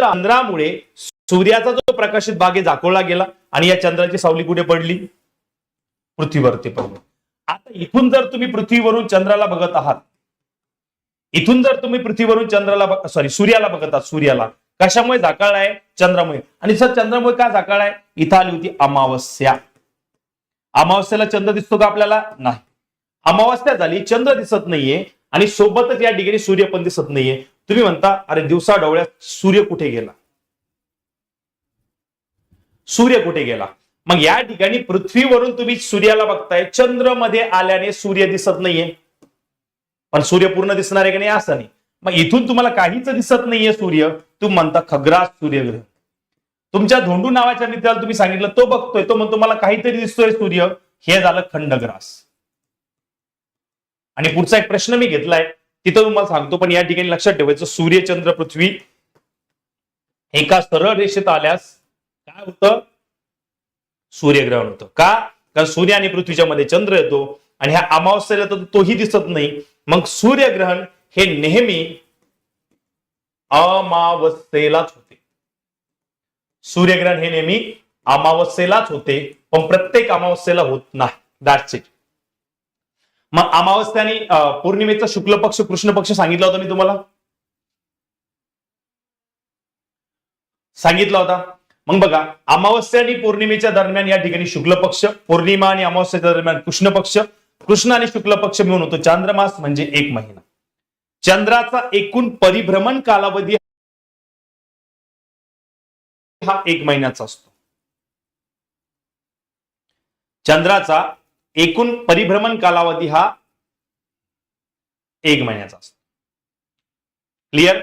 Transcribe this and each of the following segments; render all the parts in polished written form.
चंद्रामुळे सूर्याचा जो प्रकाशित भाग आहे झाकोळला गेला आणि या चंद्राची सावली कुठे पडली? पृथ्वीवरती पडली. आता इथून जर तुम्ही पृथ्वीवरून चंद्राला बघत आहात, इथून जर तुम्ही पृथ्वीवरून सूर्याला बघत आहात, सूर्याला कशामुळे झाकाळलाय? चंद्रामुळे. आणि सर चंद्रामुळे का झाकाळलाय? इथं आली होती अमावस्या. अमावस्याला चंद्र दिसतो का आपल्याला? नाही. अमावस्या झाली, चंद्र दिसत नाहीये आणि सोबतच या ठिकाणी सूर्य पण दिसत नाहीये. तुम्ही म्हणता अरे दिवसा डोळ्यात सूर्य कुठे गेला? सूर्य कुठे गेला? मग या ठिकाणी पृथ्वीवरून तुम्ही सूर्याला बघताय, चंद्रमध्ये आल्याने सूर्य दिसत नाहीये, पण सूर्य पूर्ण दिसणार आहे की नाही? असं नाही. मग इथून तुम्हाला काहीच दिसत नाहीये सूर्य, तुम्ही म्हणता खग्रास सूर्यग्रहण. तुमच्या धोंडू नावाच्या मित्राला तुम्ही सांगितलं, तो बघतोय, तो म्हणतो मला काहीतरी दिसतोय सूर्य, हे झालं खंडग्रास. आणि पुढचा एक प्रश्न मी घेतलाय, तिथं तुम्हाला सांगतो, पण या ठिकाणी लक्षात ठेवायचं, सूर्य चंद्र पृथ्वी एका सरळ रेषेत आल्यास काय होतं? सूर्यग्रहण होतं. का? कारण सूर्य आणि पृथ्वीच्या मध्ये चंद्र येतो आणि ह्या अमावस्येला तर तोही दिसत नाही. मग सूर्यग्रहण हे नेहमी अमावस्येलाच होते. सूर्यग्रहण हे नेहमी अमावस्येलाच होते, पण प्रत्येक अमावस्येला होत नाही. That's it. मग अमावस्या आणि पौर्णिमेचा शुक्ल पक्ष कृष्ण पक्ष सांगितला होता मी तुम्हाला, सांगितला होता. मग बघा, अमावस्या आणि पौर्णिमेच्या दरम्यान या ठिकाणी शुक्ल पक्ष, पौर्णिमा आणि अमावस्येच्या दरम्यान कृष्ण पक्ष, कृष्ण आणि शुक्ल पक्ष मिळून होतो चांद्रमास, म्हणजे 1 महिना. चंद्राचा एकूण परिभ्रमण कालावधी हा 1 महिन्याचा असतो. चंद्राचा एकूण परिभ्रमण कालावधी हा 1 महिन्याचा असतो. क्लिअर?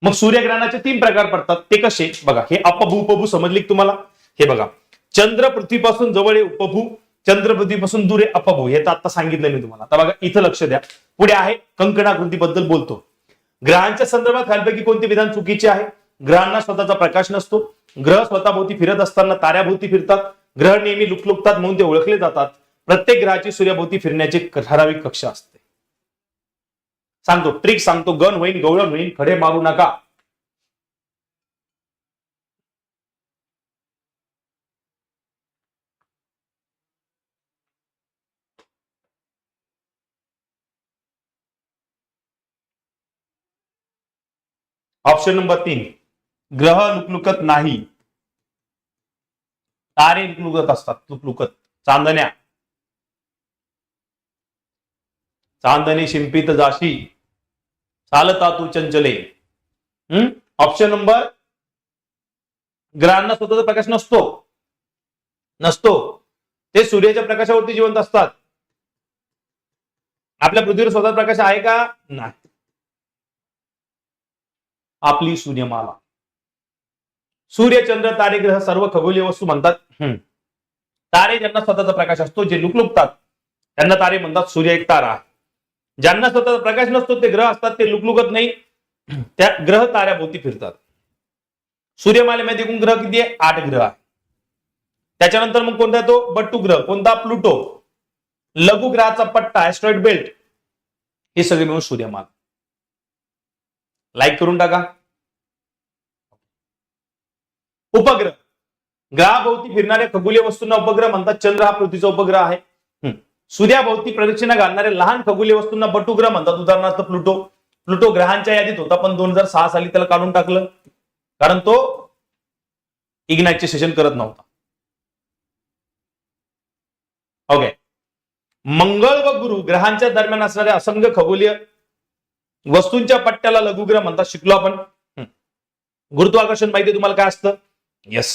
मग सूर्यग्रहणाचे 3 प्रकार पडतात. ते कसे? बघा, हे अपभू उपभू समजली तुम्हाला? हे बघा, चंद्र पृथ्वीपासून जवळ आहे उपभू, चंद्र पृथ्वीपासून दूर आहे अपभू. हे तर आता सांगितलं मी तुम्हाला. आता बघा, इथं लक्ष द्या. पुढे आहे कंकणाकृतीबद्दल बोलतो. ग्रहांच्या संदर्भात खालीलपैकी कोणते विधान चुकीचे आहे? ग्रहांना स्वतःचा प्रकाश नसतो. ग्रह स्वतःभोवती फिरत असताना ताऱ्याभोवती फिरतात. ग्रह नेहमी लुकलुकतात म्हणून ते ओळखले जातात. प्रत्येक ग्रहाची सूर्याभोवती फिरण्याची ठराविक कक्षा असते. सांगतो, ट्रिक सांगतो, गण होईल, गवळण होईल, खडे मारू नका. ऑप्शन नंबर 3, ग्रह लुकलुकत नाही, तारे लुकलुकत असतात. लुकलुकत. चांदण्या, चांदणे शिंपित जाशी, चालता तू चंचले. ऑप्शन नंबर, ग्रहांना स्वतःचा प्रकाश नसतो. नसतो, ते सूर्याच्या प्रकाशावरती जिवंत असतात. आपल्या पृथ्वीवर स्वतः प्रकाश आहे का? नाही. आपली सूर्यमाला, सूर्य चंद्र तारे ग्रह सर्व खगोलीय वस्तू म्हणतात. तारे ज्यांना स्वतःचा प्रकाश असतो, जे लुकलुकतात, त्यांना तारे म्हणतात. सूर्य एक तारा. ज्यांना स्वतःचा प्रकाश नसतो, ते ग्रह असतात, ते लुकलुकत नाही, त्या ग्रह ताऱ्याभोवती फिरतात. सूर्यमालेमध्ये एकूण ग्रह किती आहे? 8 ग्रह आहे. त्याच्यानंतर मग कोणता तो? बट्टू ग्रह. कोणता? प्लुटो. लघु ग्रहाचा पट्टा, ऍस्ट्रॉइड बेल्ट, हे सगळे मिळून सूर्यमाला. लाईक करून टाका. उपग्रह, ग्रहाभोवती फिरणाऱ्या खगोलीय वस्तूंना उपग्रह म्हणतात. चंद्र हा पृथ्वीचा उपग्रह आहे. सूर्याभोवती प्रदक्षिणा घालणाऱ्या लहान खगोलीय वस्तूंना बटुग्रह म्हणतात. उदाहरणार्थ प्लुटो. प्लुटो ग्रहांच्या यादीत होता, पण 2006 साली त्याला काढून टाकलं, कारण तो इग्नाइटचे सेशन करत नव्हता. ओके. मंगळ व गुरु ग्रहांच्या दरम्यान असणाऱ्या असंख्य खगोलीय वस्तूंच्या पट्ट्याला लघुग्रह म्हणतात. शिकलो आपण. गुरुत्वाकर्षण माहिती तुम्हाला काय असतं? येस.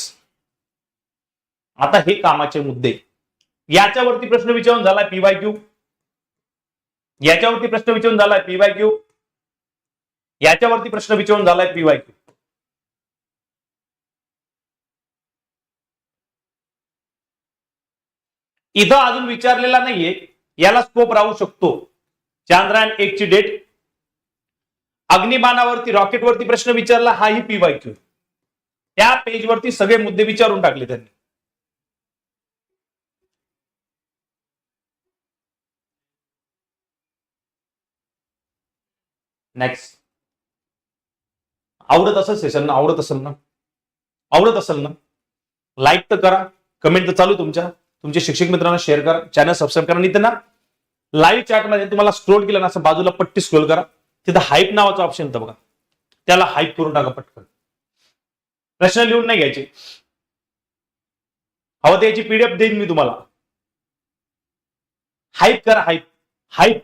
आता हे कामाचे मुद्दे. याच्यावरती प्रश्न विचारून झालाय पीवायक्यू. याच्यावरती प्रश्न विचारून झालाय पीवायक्यू. याच्यावरती प्रश्न विचारून झालाय पीवायक्यू. इथं अजून विचारलेला नाहीये, याला स्कोप राहू शकतो. चांद्रयान 1 ची डेट, अग्निबाणावरती, रॉकेटवरती प्रश्न विचारला, हाही पीवायक्यू. त्या पेजवरती सगळे मुद्दे विचारून टाकले त्यांनी. नेक्स्ट. आवडत असेल सेशन ना, आवडत असेल ना लाईक तर करा, कमेंट तर चालू तुमच्या, तुमच्या शिक्षक मित्रांना शेअर करा, चॅनल सबस्क्राईब करा. आणि त्यांना लाईव्ह चॅट मध्ये तुम्हाला स्क्रोल केलं ना, असं बाजूला पट्टी स्क्रोल करा, तिथं हाईप नावाचा ऑप्शन येतं बघा, त्याला हाईप करून टाका पटकन. प्रश्न लिहून नाही घ्यायचे, हवं त्याची पीडीएफ देईन मी तुम्हाला. हाईप करा, हाईप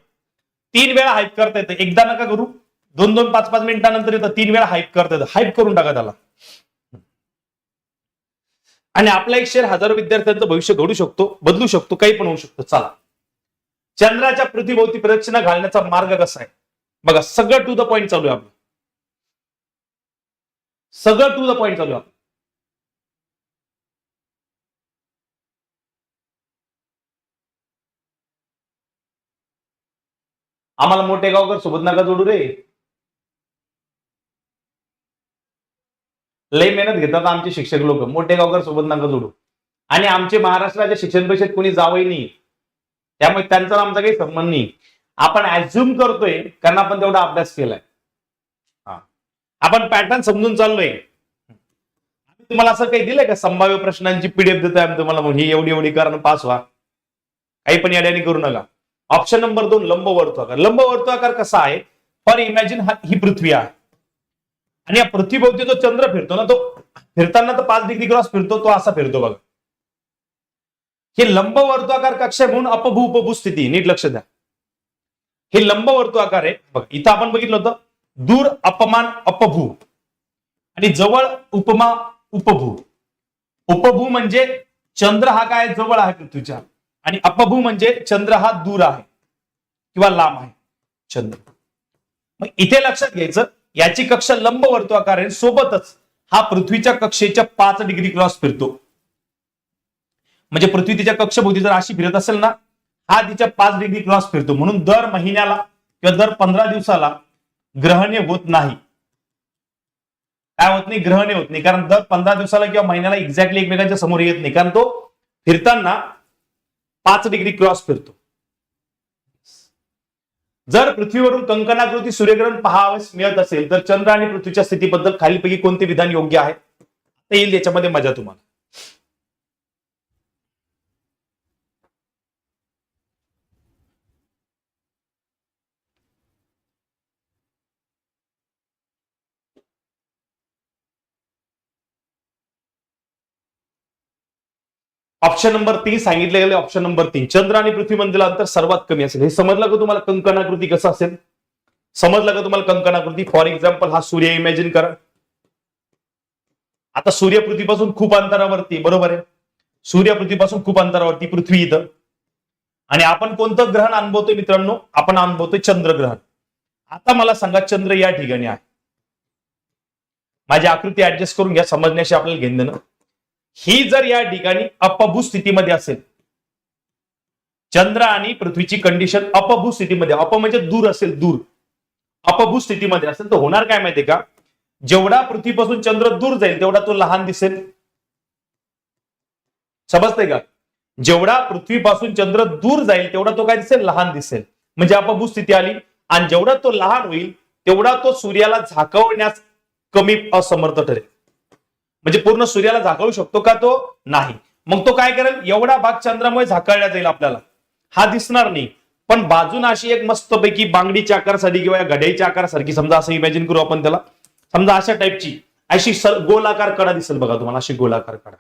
3 वेळा हाईप करता येतं, एकदा नका करू, 2-2, 5-5 मिनिटांनंतर येतं, 3 वेळा हाईप करता येतं. हाईप करून टाका त्याला. आणि आपला एक शेअर हजारो विद्यार्थ्यांचं भविष्य घडू शकतो, बदलू शकतो, काही पण होऊ शकतं. चला, चंद्राच्या पृथ्वीभोवती प्रदक्षिणा घालण्याचा मार्ग कसा आहे बघा. सगळं टू द पॉइंट चालू आहे आपलं, सगळं टू द पॉइंट चालू आहे. आम्हाला मोठे गावकर सोबत नका जोडू रे, लय मेहनत घेतात आमचे शिक्षक लोक, मोठे गावकर सोबत नका जोडू. आणि आमचे महाराष्ट्राच्या शिक्षण परिषद कोणी जावई नाही, त्यामुळे त्यांचा आमचा काही संबंध नाही. आपण ऍझ्युम करतोय कारण आपण तेवढा अभ्यास केलाय, आपण पॅटर्न समजून चाललोय. तुम्हाला असं काही दिलंय का संभाव्य प्रश्नांची पीडीएफ देतोय आम्ही तुम्हाला, ही एवढी कारण पास व्हा, काही पण याड्याने करू नका. ऑप्शन नंबर 2 लंबवर्तुळाकार. लंबवर्तुळाकार कसा आहे, फॉर इमॅजिन ही पृथ्वी आहे आणि या पृथ्वीभोवती जो चंद्र फिरतो ना, तो फिरताना तर 5 डिग्री क्रॉस फिरतो, तो असा फिरतो बघा. हे लंबवर्तुळाकार कक्षा म्हणून अपभू उपभू स्थिती, नीट लक्ष द्या. हे लंबवर्तुळाकार आहे बघा. इथं आपण बघितलं होतं दूर अपमान अपभू आणि जवळ उपमा उपभू. उपभू म्हणजे चंद्र हा काय जवळ आहे पृथ्वीच्या, आणि अपभू म्हणजे चंद्र हा दूर आहे किंवा लांब आहे चंद्र. मग इथे लक्षात घ्यायचं, याची कक्षा लंबवर्तुळाकार आहे, सोबतच हा पृथ्वीच्या कक्षेच्या 5 डिग्री क्रॉस फिरतो. म्हणजे पृथ्वी तिच्या कक्षभोवती जर अशी फिरत असेल ना, हा तिच्या 5 डिग्री क्रॉस फिरतो. म्हणून दर महिन्याला किंवा दर 15 दिवसाला ग्रहणे होत नाही. काय होत नाही, ग्रहणे होत नाही, कारण दर 15 दिवसाला किंवा महिन्याला एक्झॅक्टली एकमेकांच्या समोर येत नाही, कारण तो फिरताना 5 डिग्री क्रॉस फिरतो. जर पृथ्वीवरून कंकणाकृती सूर्यग्रहण पाहावयास मिळत असेल तर चंद्र आणि पृथ्वीच्या स्थितीबद्दल खालीलपैकी कोणते विधान योग्य आहे, ते येईल याच्यामध्ये मजा तुम्हाला. ऑप्शन नंबर 3 सांगितले गेले. ऑप्शन नंबर 3 चंद्र आणि पृथ्वी मधील अंतर सर्वात कमी असेल. हे समजलं का तुम्हाला कंकणाकृती कसं असेल, समजलं का तुम्हाला कंकणाकृती. फॉर एक्झाम्पल हा सूर्य इमॅजिन करा. आता सूर्य पृथ्वीपासून खूप अंतरावरती, बरोबर आहे, सूर्य पृथ्वीपासून खूप अंतरावरती, पृथ्वी इथं, आणि आपण कोणतं ग्रहण अनुभवतोय मित्रांनो, आपण अनुभवतोय चंद्रग्रहण. आता मला सांगा चंद्र या ठिकाणी आहे, माझी आकृती ऍडजस्ट करून घ्या, समजण्याशी आपल्याला घेणं देणं. ही जर या ठिकाणी अपभू स्थितीमध्ये असेल, चंद्र आणि पृथ्वीची कंडिशन अपभू स्थितीमध्ये, अप म्हणजे दूर असेल, दूर, अपभू स्थितीमध्ये असेल, तर होणार काय माहितीये का, जेवढा पृथ्वीपासून चंद्र दूर जाईल तेवढा तो लहान दिसेल. समजतंय का, जेवढा पृथ्वीपासून चंद्र दूर जाईल तेवढा तो काय दिसेल, लहान दिसेल, म्हणजे अपभू स्थिती आली. आणि जेवढा तो लहान होईल तेवढा तो सूर्याला झाकवण्यास कमी असमर्थ ठरेल. म्हणजे पूर्ण सूर्याला झाकळू शकतो का, तो नाही. मग तो काय करेल, एवढा भाग चंद्रामुळे झाकळला जाईल, आपल्याला हा दिसणार नाही, पण बाजून अशी एक मस्तपैकी बांगडीच्या आकारासाठी किंवा घड्याच्या आकारासारखी, समजा असं इमॅजिन करू आपण त्याला, समजा अशा टाईपची अशी गोलाकार कडा दिसेल बघा तुम्हाला, अशी गोलाकार कडा,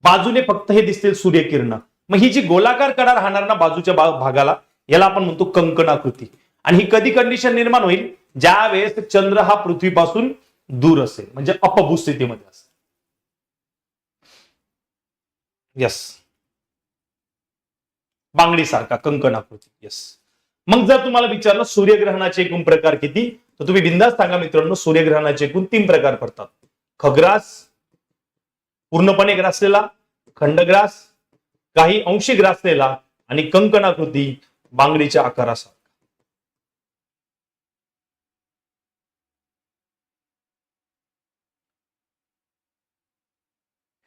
बाजूने फक्त हे दिसतील सूर्यकिरण. मग ही जी गोलाकार कडा राहणार ना बाजूच्या भागाला, याला आपण म्हणतो कंकणाकृती. आणि ही कधी कंडिशन निर्माण होईल, ज्या वेळेस चंद्र हा पृथ्वीपासून दूर असेल, म्हणजे अपभू स्थितीमध्ये असेल. यस, बांगडी सारखा कंकणाकृती. यस. मग जर तुम्हाला विचारलं सूर्यग्रहणाचे एकूण प्रकार किती, तर तुम्ही बिंदास सांगा मित्रांनो, सूर्यग्रहणाचे एकूण 3 प्रकार पडतात. खग्रास, पूर्णपणे ग्रासलेला, खंडग्रास, काही अंशी ग्रासलेला, आणि कंकणाकृती, बांगडीच्या आकारासारखा.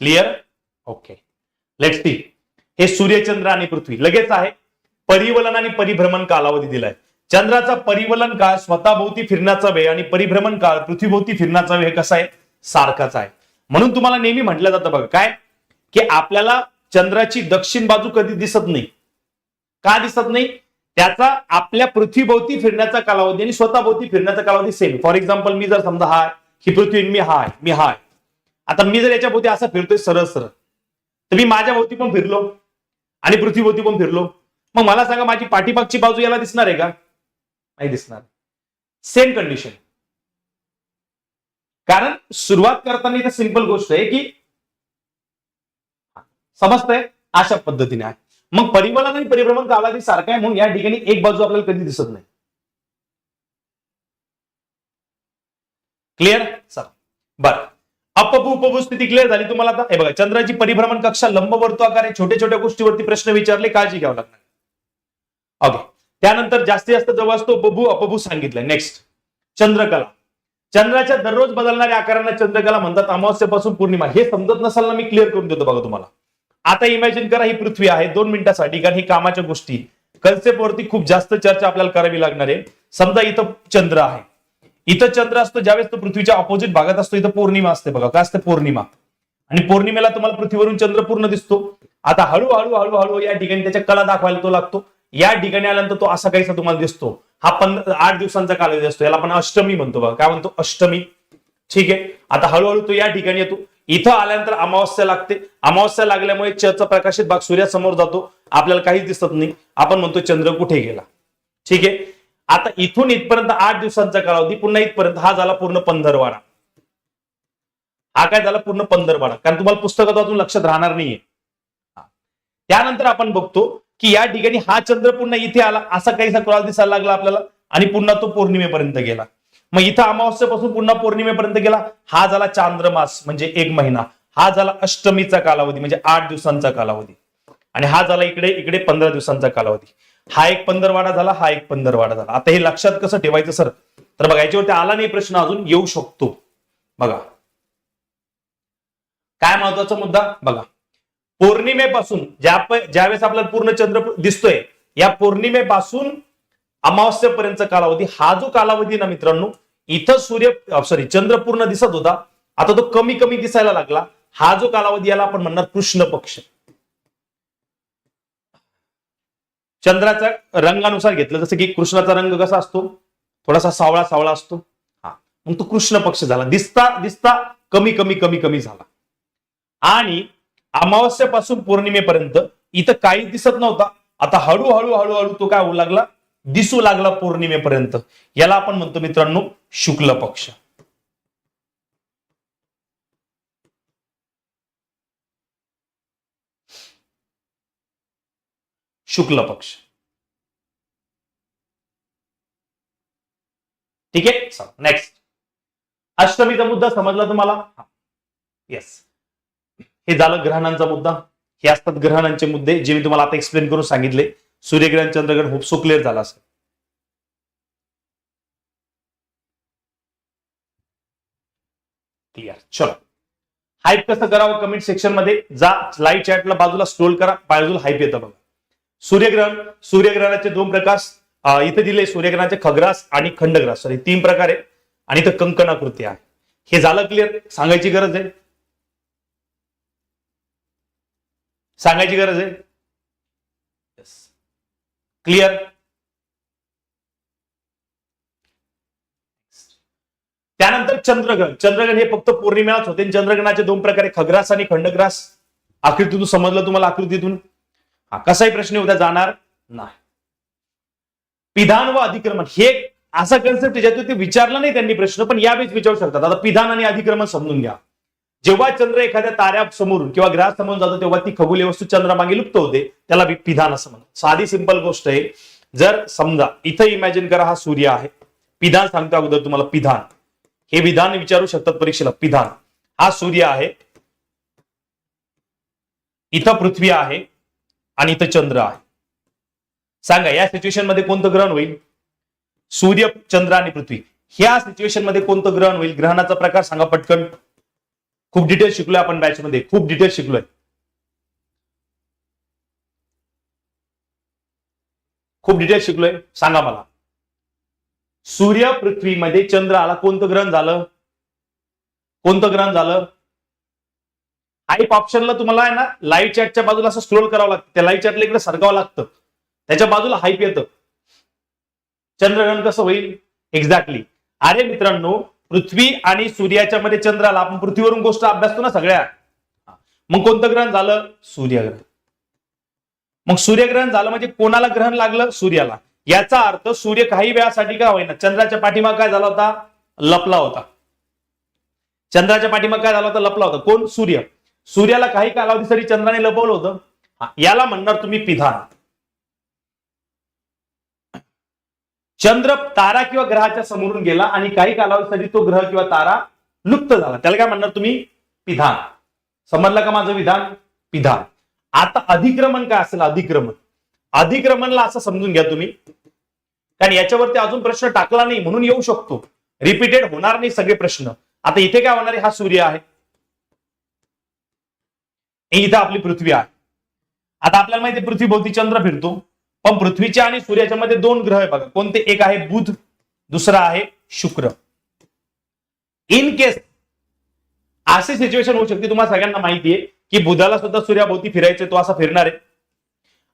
Clear, okay. Let's see. हे सूर्यचंद्र आणि पृथ्वी लगेच आहे. परिवलन आणि परिभ्रमण कालावधी दिलाय. चंद्राचा परिवलन काळ, स्वतःभोवती फिरण्याचा वेळ आणि परिभ्रमण काळ, पृथ्वीभोवती फिरण्याचा वेळ कसा आहे? सारखाच आहे. म्हणून तुम्हाला नेहमी म्हटलं जातं बघा काय, की आपल्याला चंद्राची दक्षिण बाजू कधी दिसत नाही. का दिसत नाही? त्याचा आपल्या पृथ्वीभोवती फिरण्याचा कालावधी आणि स्वतःभोवती फिरण्याचा कालावधी सेम. फॉर एक्झाम्पल, मी जर समजा हा ही पृथ्वी, मी हाय, आता मी जर याच्या भोवती असा फिरतोय सरळ सरळ, तर मी माझ्या भोवती पण फिरलो आणि पृथ्वीभोवती पण फिरलो, मग मला सांगा माझी पाठीमागची बाजू याला दिसणार आहे का? नाही दिसणार. Same condition. कारण सुरुवात करताना इथं सिंपल गोष्ट आहे की समजतंय अशा पद्धतीने आहे. मग परिवलन आणि परिभ्रमण कालावधी सारखा आहे म्हणून या ठिकाणी एक बाजू आपल्याला कधी दिसत नाही. क्लिअर? चला बरं, अपभू उपभू स्थिती क्लिअर झाली तुम्हाला. आता हे बघा, चंद्राची परिभ्रमण कक्षा लंबवर्तुळाकार आहे. छोट्या छोट्या गोष्टीवरती प्रश्न विचारले, काळजी घ्यावं लागणार. ओके, त्यानंतर जास्तीत जास्त जवळ असतो बभू अपभू सांगितलंय. नेक्स्ट, चंद्रकला. चंद्राच्या दररोज बदलणाऱ्या आकारांना चंद्रकला म्हणतात. अमावस्येपासून पौर्णिमा. हे समजत नसाल ना, मी क्लिअर करून देतो बघा तुम्हाला. आता इमॅजिन करा ही पृथ्वी आहे 2 मिनिटासाठी, कारण ही कामाच्या गोष्टी कन्सेप्ट वरती खूप जास्त चर्चा आपल्याला करावी लागणार आहे. समजा इथं चंद्र आहे, इथं चंद्र असतो, ज्यावेळेस तो पृथ्वीच्या ऑपोजिट भागात असतो, इथं पौर्णिमा असते बघा. काय असते? पौर्णिमा. आणि पौर्णिमेला तुम्हाला पृथ्वीवरून चंद्र पूर्ण दिसतो. आता हळूहळू हळूहळू या ठिकाणी त्याच्या कला दाखवायला तो लागतो. या ठिकाणी आल्यानंतर तो असा काहीसा तुम्हाला दिसतो. हा 8 दिवसांचा कालावधी असतो. याला आपण अष्टमी म्हणतो बघा. काय म्हणतो? अष्टमी. ठीक आहे. आता हळूहळू तो या ठिकाणी येतो. इथं आल्यानंतर अमावस्या लागते. अमावस्या लागल्यामुळे चंद्राचा प्रकाशित भाग सूर्यासमोर जातो. आपल्याला काहीच दिसत नाही. आपण म्हणतो चंद्र कुठे गेला. ठीक आहे. आता इथून इथपर्यंत 8 दिवसांचा कालावधी, पुन्हा इथपर्यंत हा झाला पूर्ण पंधरवाडा. हा काय झाला? पूर्ण पंधरवाडा. कारण तुम्हाला पुस्तकात वाचून लक्षात राहणार नाहीये. त्यानंतर आपण बघतो की या ठिकाणी हा चंद्र पुन्हा इथे आला, असा काहीसा क्रॉस दिसायला लागला आपल्याला, आणि पुन्हा तो पौर्णिमेपर्यंत गेला. मग इथं अमावस्येपासून पुन्हा पौर्णिमेपर्यंत गेला. हा झाला चांद्रमास म्हणजे 1 महिना. हा झाला अष्टमीचा कालावधी म्हणजे 8 दिवसांचा कालावधी. आणि हा झाला इकडे 15 दिवसांचा कालावधी. हा एक पंधरवाडा झाला, हा एक पंधरवाडा झाला. आता हे लक्षात कसं ठेवायचं सर? तर बघा, याच्यावरती आला नाही प्रश्न, अजून येऊ शकतो. बघा काय महत्वाचा मुद्दा बघा, पौर्णिमेपासून ज्यावेळेस आपल्याला पूर्ण चंद्र दिसतोय, या पौर्णिमेपासून अमावस्येपर्यंतचा कालावधी, हा जो कालावधी ना मित्रांनो, इथं चंद्र पूर्ण दिसत होता, आता तो कमी कमी दिसायला लागला. हा जो कालावधी याला आपण म्हणणार कृष्ण पक्ष. चंद्राच्या रंगानुसार घेतलं, जसं की कृष्णाचा रंग कसा असतो? थोडासा सावळा सावळा असतो. हा, मग तो कृष्ण पक्ष झाला. दिसता दिसता कमी कमी कमी कमी झाला. आणि अमावस्येपासून पौर्णिमेपर्यंत इथं काही दिसत नव्हता. आता हळूहळू हळूहळू तो काय होऊ लागला? दिसू लागला पौर्णिमेपर्यंत. याला आपण म्हणतो मित्रांनो शुक्ल पक्ष. शुक्ल पक्ष. ठीक आहे. नेक्स्ट, अष्टमीचा मुद्दा समजला तुम्हाला? येस. हे झालं ग्रहणांचा मुद्दा. हे असतात ग्रहणांचे मुद्दे, जे मी तुम्हाला आता एक्सप्लेन करून सांगितले. सूर्यग्रहण, चंद्रग्रहण होप सो क्लिअर झाला असेल. क्लिअर. चलो, हाईप कसं करावं कमेंट सेक्शन मध्ये जा. लाईव्ह चॅटला बाजूला स्क्रोल करा, बाजूला हाईप येतं बघा. सूर्यग्रहणाचे 2 प्रकार इथे दिले. सूर्यग्रहणाचे खग्रास आणि खंडग्रास, 3 प्रकार आहे. आणि इथं कंकणाकृती आहे. हे झालं क्लिअर? सांगायची गरज आहे? सांगायची गरज आहे? क्लिअर? त्यानंतर चंद्रग्रहण. चंद्रग्रहण हे फक्त पौर्णिमेलाच होते. चंद्रग्रहणाचे 2 प्रकार आहे, खग्रास आणि खंडग्रास. आकृतीतून समजलं तुम्हाला? आकृतीतून हा कसाही प्रश्न उद्या जाणार नाही. पिधान व अधिक्रमण हे असा कन्सेप्ट ज्यातून ते विचारला नाही त्यांनी प्रश्न, पण यावेळेस विचारू शकतात. आता पिधान आणि अधिक्रमण समजून घ्या. जेव्हा चंद्र एखाद्या ताऱ्यासमोरून किंवा ग्रहासमोरून जातो, तेव्हा ती खगोलीय वस्तू चंद्रामागे लुप्त होते. त्याला पिधान असं म्हणतात. साधी सिंपल गोष्ट आहे. जर समजा इथं इमॅजिन करा हा सूर्य आहे. पिधान सांगतो अगोदर तुम्हाला. पिधान हे विधान विचारू शकतात परीक्षेला. पिधान हा सूर्य आहे, इथं पृथ्वी आहे आणि इथं चंद्र आहे. सांगा या सिच्युएशन मध्ये कोणतं ग्रहण होईल? सूर्य, चंद्र आणि पृथ्वी. ह्या सिच्युएशन मध्ये कोणतं ग्रहण होईल? ग्रहणाचा प्रकार सांगा पटकन. खूप डिटेल शिकलोय आपण बॅच मध्ये, खूप डिटेल शिकलोय. खूप डिटेल शिकलोय, सांगा मला. सूर्य पृथ्वीमध्ये चंद्र आला, कोणतं ग्रहण झालं? कोणतं ग्रहण झालं? हाईप ऑप्शनला तुम्हाला आहे ना लाईव्ह चॅटच्या बाजूला असं स्क्रोल करावं लागतं, त्या लाईव्ह चॅटला इकडे सरकावं लागतं, त्याच्या बाजूला हाईप येतं. चंद्रग्रहण कसं होईल? एक्झॅक्टली. अरे मित्रांनो, पृथ्वी आणि सूर्याच्या मध्ये चंद्र आला, आपण पृथ्वीवरून गोष्ट अभ्यासतो ना सगळ्या. मग कोणतं ग्रहण झालं? सूर्यग्रहण. मग सूर्यग्रहण झालं म्हणजे कोणाला ग्रहण लागलं? सूर्याला. याचा अर्थ सूर्य काही वेळासाठी का होईना चंद्राच्या पाठीमाग काय झाला होता? लपला होता. चंद्राच्या पाठीमाग काय झाला होता? लपला होता. कोण? सूर्य. सूर्याला काही कालावधीसाठी चंद्राने लपवलं होतं. याला म्हणणार तुम्ही पिधान. चंद्र तारा किंवा ग्रहाच्या समोरून गेला आणि काही कालावधीसाठी तो ग्रह किंवा तारा लुप्त झाला, त्याला काय म्हणणार तुम्ही? पिधान. समजलं का माझं विधान? पिधान. आता अधिक्रमण काय असेल? अधिक्रमण. अधिक्रमणला असं समजून घ्या तुम्ही, कारण याच्यावरती अजून प्रश्न टाकला नाही म्हणून येऊ शकतो, रिपीटेड होणार नाही सगळे प्रश्न. आता इथे काय होणार आहे? हा सूर्य आहे, इथं आपली पृथ्वी आहे. आता आपल्याला माहिती आहे पृथ्वी भोवती चंद्र फिरतो, पण पृथ्वीच्या आणि सूर्याच्या मध्ये दोन ग्रह आहे बघा. कोणते? एक आहे बुध, दुसरा आहे शुक्र. इन केस अशी सिच्युएशन होऊ शकते, तुम्हाला सगळ्यांना माहिती आहे की बुधाला सुद्धा सूर्याभोवती फिरायचे, तो असा फिरणार आहे,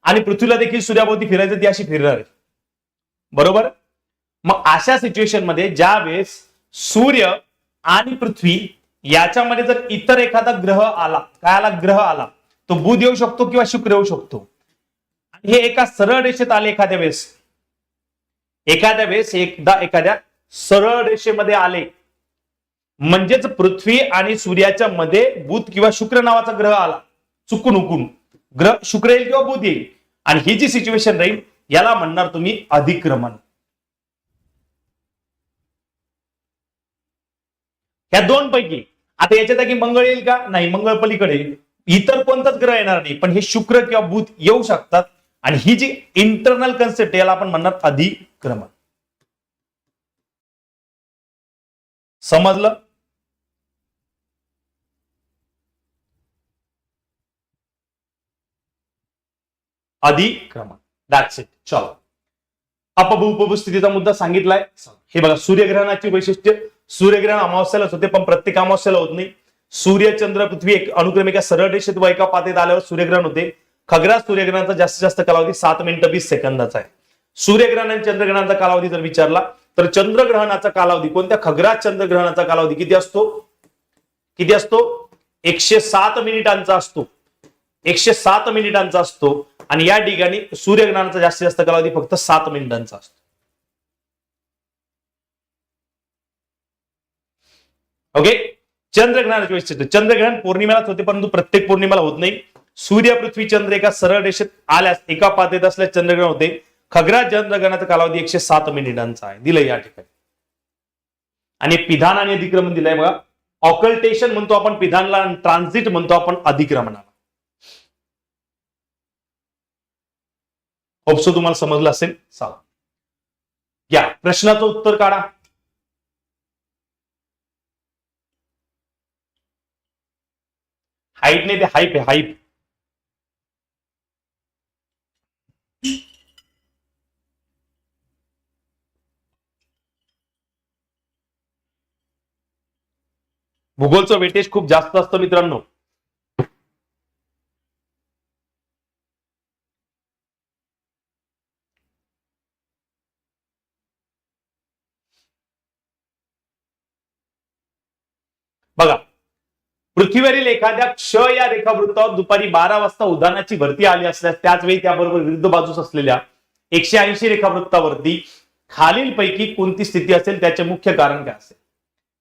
आणि पृथ्वीला देखील सूर्याभोवती फिरायचं, ती अशी फिरणार आहे. बरोबर? मग अशा सिच्युएशन मध्ये ज्या वेळेस सूर्य आणि पृथ्वी याच्यामध्ये जर इतर एखादा ग्रह आला, काय आला? ग्रह आला, तो बुध येऊ शकतो किंवा शुक्र येऊ शकतो. हे एका सरळ रेषेत आले, एखाद्या वेळेस एकदा एखाद्या सरळ रेषेमध्ये आले, म्हणजेच पृथ्वी आणि सूर्याच्या मध्ये बुध किंवा शुक्र नावाचा ग्रह आला, चुकून हुकून ग्रह शुक्र येईल किंवा बुध येईल, आणि ही जी सिच्युएशन राहील याला म्हणणार तुम्ही अधिक्रमण. ह्या दोन पैकी आता याच्या जागी मंगळ येईल का? नाही, मंगळ पलीकडे येईल, इतर कोणताच ग्रह येणार नाही, पण हे शुक्र किंवा बुध येऊ शकतात, आणि ही जी इंटरनल कन्सेप्ट याला आपण म्हणणार अधिक्रमण. समजलं? अधिक्रमण. That's it. चलो, अपभू उपभू स्थितीचा मुद्दा सांगितलाय. हे बघा, सूर्यग्रहणाची वैशिष्ट्य. सूर्यग्रहण अमावस्यालाच होते, पण प्रत्येक अमावस्याला होत नाही. सूर्य, चंद्र, पृथ्वी एक अनुक्रमे एका सरळ रेषेत व एका पातेत आल्यावर सूर्यग्रहण होते. खग्रास सूर्यग्रहणाचा जास्तीत जास्त कालावधी 7 मिनिटं 20 सेकंदाचा आहे. सूर्यग्रहण आणि चंद्रग्रहणाचा कालावधी जर विचारला तर चंद्रग्रहणाचा कालावधी, कोणत्या? खग्रास चंद्रग्रहणाचा कालावधी किती असतो? 107 मिनिटांचा असतो. 107 मिनिटांचा असतो, आणि या ठिकाणी सूर्यग्रहणाचा जास्तीत जास्त कालावधी फक्त 7 मिनिटांचा असतो. ओके. चंद्रग्रहणाची वैशिष्ट्य. चंद्रग्रहण पौर्णिमेलाच होते, परंतु प्रत्येक पौर्णिमेला होत नाही. सूर्य, पृथ्वी, चंद्र एका सरळ रेषेत आल्यास, एका पातेत असल्यास चंद्रग्रहण होते. खग्रास चंद्रग्रहणाचा कालावधी 107 मिनिटांचा आहे, दिलंय या ठिकाणी. आणि पिधान आणि अधिक्रमण दिलंय बघा. ऑकल्टेशन म्हणतो आपण पिधानला, आणि ट्रान्झिट म्हणतो आपण अधिक्रमणाला. होपसो तुम्हाला समजलं असेल. चला, या प्रश्नाचं उत्तर काढा. हाईट नाही, ते हाईप आहे, हाईप. भूगोलचं वेटेज खूप जास्त असतं मित्रांनो. बघा, पृथ्वीवरील एखाद्या क्ष या रेखावृत्तावर दुपारी 12 वाजता उधाणाची भरती आली असल्यास त्याच वेळी त्याबरोबर विरुद्ध बाजूस असलेल्या 180 रेखावृत्तावरती खालीलपैकी कोणती स्थिती असेल, त्याचे मुख्य कारण काय असेल?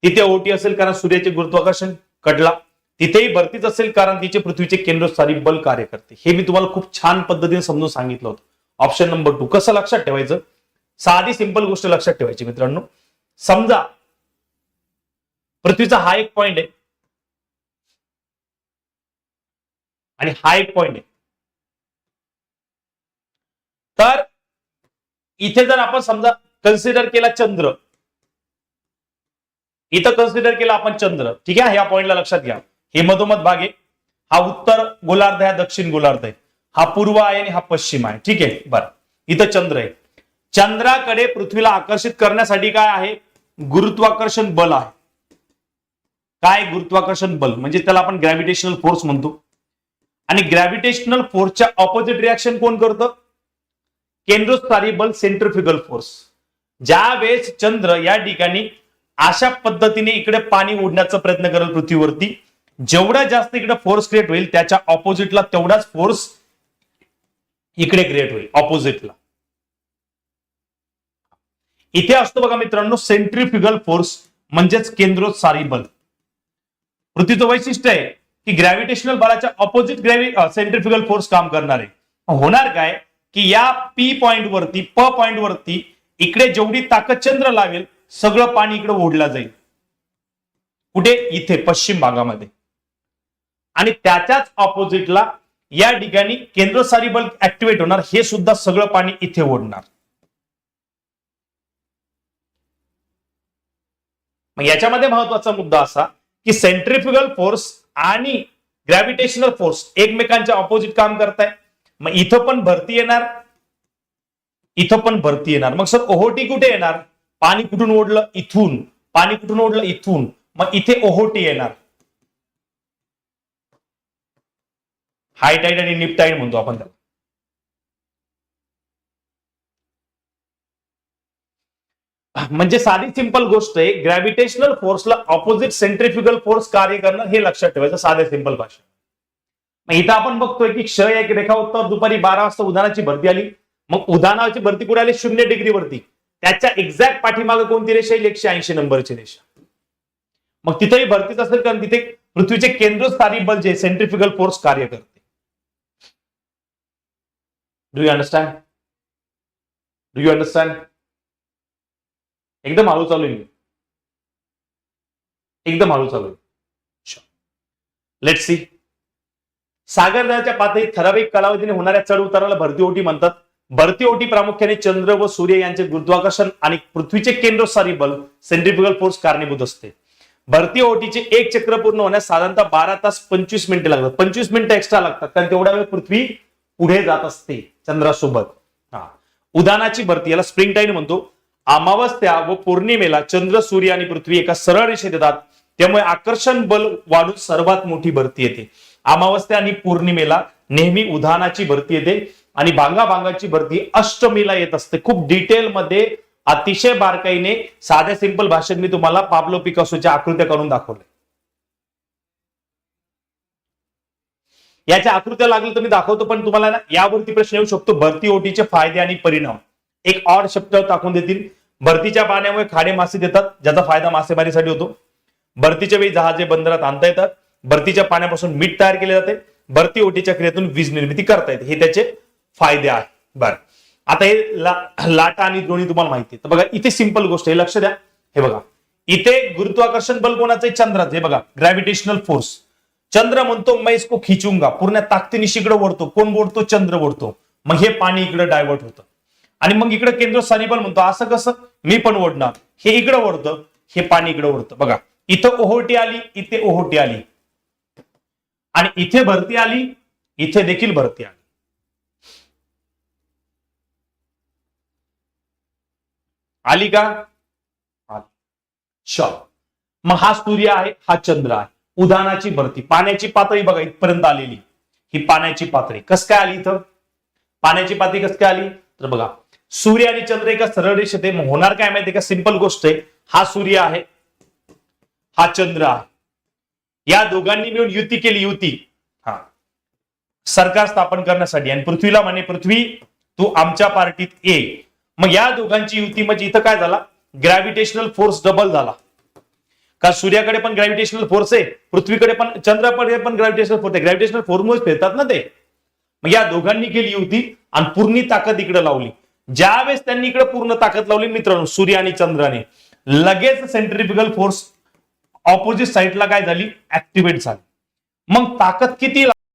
तिथे ओटी असेल कारण सूर्याचे गुरुत्वाकर्षण घडला, तिथेही भरतीच असेल कारण तिचे पृथ्वीचे केंद्रस्थानी बल कार्य करते. हे मी तुम्हाला खूप छान पद्धतीने समजून सांगितलं होतं. Option number 2. कसं लक्षात ठेवायचं? साधी सिंपल गोष्ट लक्षात ठेवायची मित्रांनो. समजा पृथ्वीचा हा एक पॉइंट आहे आणि हा एक पॉइंट आहे, तर इथे जर आपण समजा कन्सिडर केला चंद्र, इथं कन्सिडर केला आपण चंद्र, ठीक आहे. ह्या पॉइंटला लक्षात घ्या, हे मधोमध भाग आहे, हा उत्तर गोलार्ध आहे, हा दक्षिण गोलार्ध आहे, हा पूर्व आहे आणि हा पश्चिम आहे, ठीक आहे. बरं, इथं चंद्र आहे. चंद्राकडे पृथ्वीला आकर्षित करण्यासाठी काय आहे? गुरुत्वाकर्षण बल आहे. काय गुरुत्वाकर्षण बल म्हणजे त्याला आपण ग्रॅव्हिटेशनल फोर्स म्हणतो. आणि ग्रॅव्हिटेशनल फोर्सच्या ऑपोजिट रिॲक्शन कोण करतं? केंद्रोत्सारी बल, सेंट्रिफ्युगल फोर्स. ज्या वेळेस चंद्र या ठिकाणी अशा पद्धतीने इकडे पाणी ओढण्याचा प्रयत्न करेल पृथ्वीवरती, जेवढा जास्त इकडे फोर्स क्रिएट होईल त्याच्या ऑपोजिटला तेवढाच फोर्स इकडे क्रिएट होईल ऑपोजिटला. इथे असतो बघा मित्रांनो सेंट्रिफ्युगल फोर्स म्हणजेच केंद्रोत्सारी बल. पृथ्वीचं वैशिष्ट्य आहे की ग्रॅव्हिटेशनल बलाच्या ऑपोजिट सेंट्रिफ्युगल फोर्स काम करणार आहे. होणार काय की या पी पॉइंट वरती, प पॉइंट वरती इकडे जेवढी ताकद चंद्र लावेल सगळं पाणी इकडे ओढलं जाईल. कुठे? इथे पश्चिम भागामध्ये. आणि त्याच्याच ऑपोजिटला या ठिकाणी केंद्रोत्सारी बल ऍक्टिव्हेट होणार, हे सुद्धा सगळं पाणी इथे ओढणार. मग याच्यामध्ये महत्वाचा मुद्दा असा की सेंट्रिफ्युगल फोर्स आणि ग्रॅव्हिटेशनल फोर्स एकमेकांच्या ऑपोजिट काम करताय. मग इथं पण भरती येणार, इथं पण भरती येणार. मग सर ओहोटी कुठे येणार? पाणी कुठून ओढलं? इथून. पाणी कुठून ओढलं? इथून. मग इथे ओहोटी येणार. हाय टाईड आणि निप टाईड म्हणतो आपण त्याला. म्हणजे साधी सिंपल गोष्ट आहे, ग्रॅव्हिटेशनल फोर्सला ऑपोजिट सेंट्रिफ्युगल फोर्स कार्य करणं हे लक्षात ठेवायचं साध्या सिंपल भाषेत. मग इथं आपण बघतोय की क्ष एक रेखावृत्तावर दुपारी 12 वाजता उधाणाची भरती आली. मग उधाणाची भरती कुठे आली? 0 डिग्री वरती. त्याच्या एक्झॅक्ट पाठीमागे कोणती रेषा येईल? 180 नंबरची रेषा. मग तिथेही भरतीच असेल कारण तिथे पृथ्वीचे केंद्रस्थानी बल जे सेंट्रिफ्युगल फोर्स कार्य करते. Do you understand? Do you understand? एकदम हळू चालू आहे, एकदम हळू चालू आहे. Let's see. सागर नद्याच्या पातळीत ठराविक कालावधीने होणाऱ्या चढ उताराला भरती ओटी म्हणतात. भरती ओटी प्रामुख्याने चंद्र व सूर्य यांचे गुरुत्वाकर्षण आणि पृथ्वीचे केंद्रोत्सारी बल सेंट्रिफ्युगल फोर्स कारणीभूत असते. भरती ओटीचे एक चक्र पूर्ण होण्यास साधारणतः 12 तास 25 मिनिटे लागतात. 25 मिनिटं एक्स्ट्रा लागतात कारण तेवढा वेळ पृथ्वी पुढे जात असते चंद्रासोबत. उदानाची भरती याला स्प्रिंग टाईम म्हणतो. अमावस्या व पौर्णिमेला चंद्र, सूर्य आणि पृथ्वी एका सरळ रेषेत येतात, त्यामुळे आकर्षण बल वाढून सर्वात मोठी भरती येते. अमावस्या आणि पौर्णिमेला नेहमी उधानाची भरती येते आणि भांगाभांगाची भरती अष्टमीला येत असते. खूप डिटेलमध्ये अतिशय बारकाईने साध्या सिंपल भाषेत मी तुम्हाला पाब्लो पिकासोच्या आकृत्या करून दाखवल्या. याच्या आकृत्या लागल्या तर मी दाखवतो, पण तुम्हाला ना यावरती प्रश्न येऊ शकतो. भरती ओटीचे फायदे आणि परिणाम एक ऑड शब्द टाकून देतील. भरतीच्या पाण्यामुळे खाडे मासे देतात, ज्याचा फायदा मासेमारीसाठी होतो. भरतीच्या वेळी जहाजे बंदरात आणता येतात. भरतीच्या पाण्यापासून मीठ तयार केले जाते. भरती ओटीच्या क्रियेतून वीज निर्मिती करता येते. हे त्याचे फायदे आहेत. बरं, आता हे लाटा आणि द्रोणी तुम्हाला माहिती आहे. तर बघा इथे सिंपल गोष्ट आहे, लक्ष द्या. हे बघा इथे गुरुत्वाकर्षण बल कोणाचं? चंद्राचं. हे बघा ग्रॅव्हिटेशनल फोर्स. चंद्र म्हणतो मैं इसको खिचूंगा, पूर्ण ताकदीने इकडे ओढतो. कोण ओढतो? चंद्र ओढतो. मग हे पाणी इकडे डायव्हर्ट होतं. आणि मग इकडे केंद्रस्थानी बल म्हणतो असं कसं? मी पण ओढणार. हे इकडे ओढतं, हे पाणी इकडे ओढतं. बघा इथं ओहोटी आली, इथे ओहोटी आली आणि इथे भरती आली, इथे देखील भरती आली. आली का? आली. मग हा सूर्य आहे, हा चंद्र आहे. उधाणाची भरती, पाण्याची पातळी बघा इथपर्यंत आलेली. ही पाण्याची पातळी कस काय आली? इथं पाण्याची पातळी कस काय आली? तर बघा सूर्य आणि चंद्र एका सरळ रेषेत आहे. मग होणार काय माहितीये का? सिंपल गोष्ट आहे. हा सूर्य आहे, हा चंद्र आहे. या दोघांनी मिळून युती केली. युती सरकार स्थापन करण्यासाठी. आणि पृथ्वीला म्हणे पृथ्वी तू आमच्या पार्टीत ये. मग या दोघांची युती म्हणजे इथं काय झाला? ग्रॅव्हिटेशनल फोर्स डबल झाला. का सूर्याकडे पण ग्रॅव्हिटेशनल फोर्स आहे, पृथ्वीकडे पण, चंद्राकडे पण ग्रॅव्हिटेशनल फोर्स आहे. ग्रॅव्हिटेशनल फोर्समुळे फिरतात ना ते. मग या दोघांनी केली युती आणि पूर्ण ताकद इकडे लावली. ज्यावेळेस त्यांनी इकडे पूर्ण ताकद लावली मित्रांनो सूर्य आणि चंद्राने, लगेच सेंट्रिफ्युगल फोर्स ऑपोजिट साइडला काय झाली? ऍक्टिव्हेट झाली. मग ताकद किती